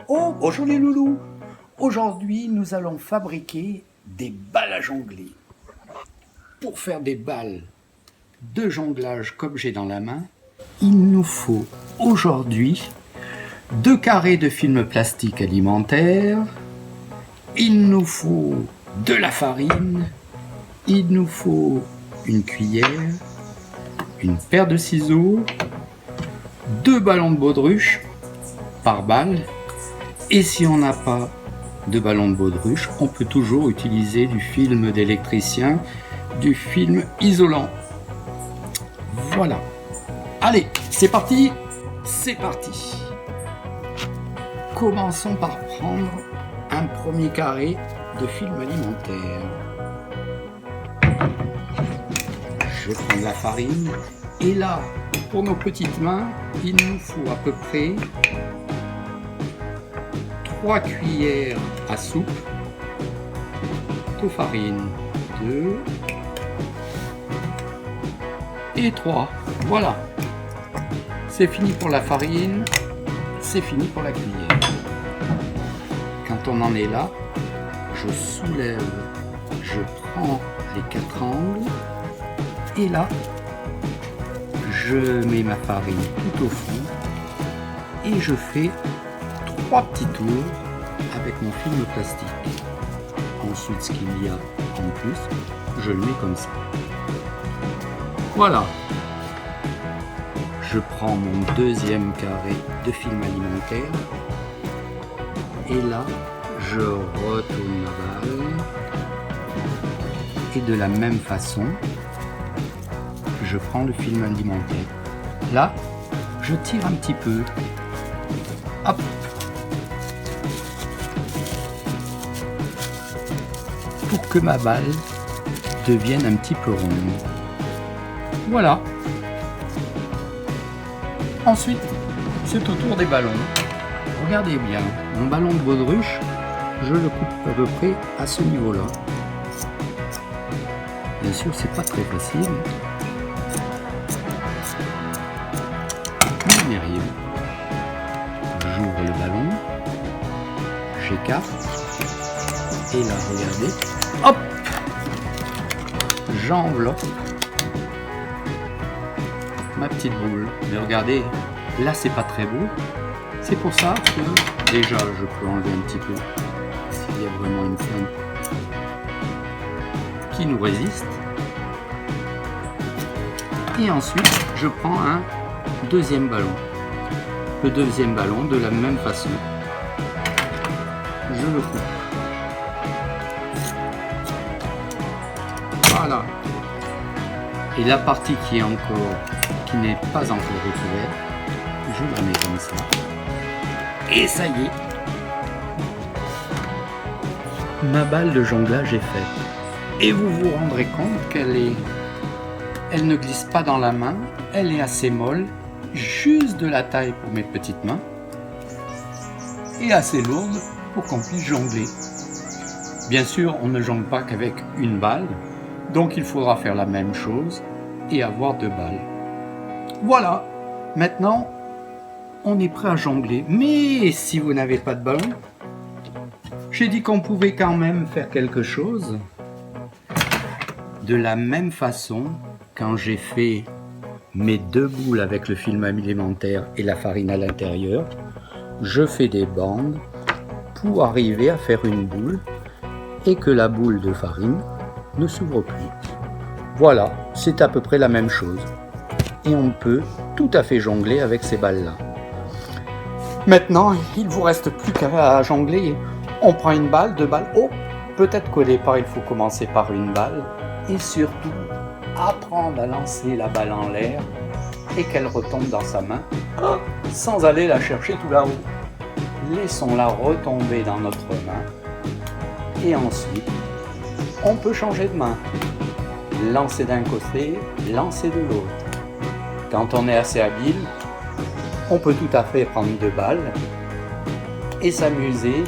Oh, bonjour les loulous. Aujourd'hui, nous allons fabriquer des balles à jongler. Pour faire des balles de jonglage comme j'ai dans la main, il nous faut aujourd'hui 2 carrés de film plastique alimentaire, il nous faut de la farine, il nous faut une cuillère, une paire de ciseaux, 2 ballons de baudruche par balle. Et si on n'a pas de ballon de baudruche, on peut toujours utiliser du film d'électricien, du film isolant. Voilà. Allez, c'est parti. C'est parti. Commençons par prendre un premier carré de film alimentaire. Je vais prendre la farine. Et là, pour nos petites mains, il nous faut à peu près 3 cuillères à soupe de farine. 2 et 3. Voilà. C'est fini pour la farine. C'est fini pour la cuillère. Quand on en est là, je soulève, je prends les 4 angles et là, je mets ma farine tout au fond et je fais 3 petits tours avec mon film plastique. Ensuite, ce qu'il y a en plus, je le mets comme ça. Voilà. Je prends mon deuxième carré de film alimentaire et là, je retourne ma balle et de la même façon, je prends le film alimentaire. Là, je tire un petit peu. Hop. Pour que ma balle devienne un petit peu ronde. Voilà. Ensuite, c'est au tour des ballons. Regardez bien, mon ballon de baudruche, je le coupe à peu près à ce niveau-là. Bien sûr, c'est pas très facile. On y arrive. J'ouvre le ballon, j'écarte, et là, regardez, hop, j'enveloppe ma petite boule. Mais regardez, là c'est pas très beau. C'est pour ça que déjà je peux enlever un petit peu s'il y a vraiment une feinte qui nous résiste. Et ensuite je prends un deuxième ballon. Le deuxième ballon de la même façon. Je le coupe. Voilà. Et la partie qui n'est pas encore recouverte, je la mets comme ça. Et ça y est. Ma balle de jonglage est faite. Et vous vous rendrez compte elle ne glisse pas dans la main, elle est assez molle, juste de la taille pour mes petites mains, et assez lourde pour qu'on puisse jongler. Bien sûr, on ne jongle pas qu'avec une balle, donc il faudra faire la même chose et avoir 2 balles. Voilà, maintenant on est prêt à jongler. Mais si vous n'avez pas de ballon, j'ai dit qu'on pouvait quand même faire quelque chose. De la même façon, quand j'ai fait mes 2 boules avec le film alimentaire et la farine à l'intérieur, je fais des bandes pour arriver à faire une boule et que la boule de farine ne s'ouvre plus. Voilà, c'est à peu près la même chose. Et on peut tout à fait jongler avec ces balles-là. Maintenant, il ne vous reste plus qu'à jongler. On prend une balle, 2 balles. Oh, peut-être qu'au départ, il faut commencer par une balle. Et surtout, apprendre à lancer la balle en l'air et qu'elle retombe dans sa main sans aller la chercher tout là-haut. Laissons-la retomber dans notre main. Et ensuite, on peut changer de main. Lancer d'un côté, lancer de l'autre. Quand on est assez habile, on peut tout à fait prendre 2 balles et s'amuser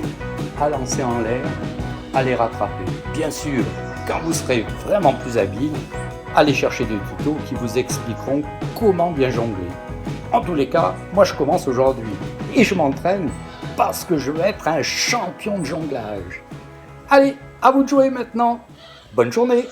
à lancer en l'air, à les rattraper. Bien sûr, quand vous serez vraiment plus habile, allez chercher des tutos qui vous expliqueront comment bien jongler. En tous les cas, moi je commence aujourd'hui et je m'entraîne parce que je veux être un champion de jonglage. Allez, à vous de jouer maintenant. Bonne journée.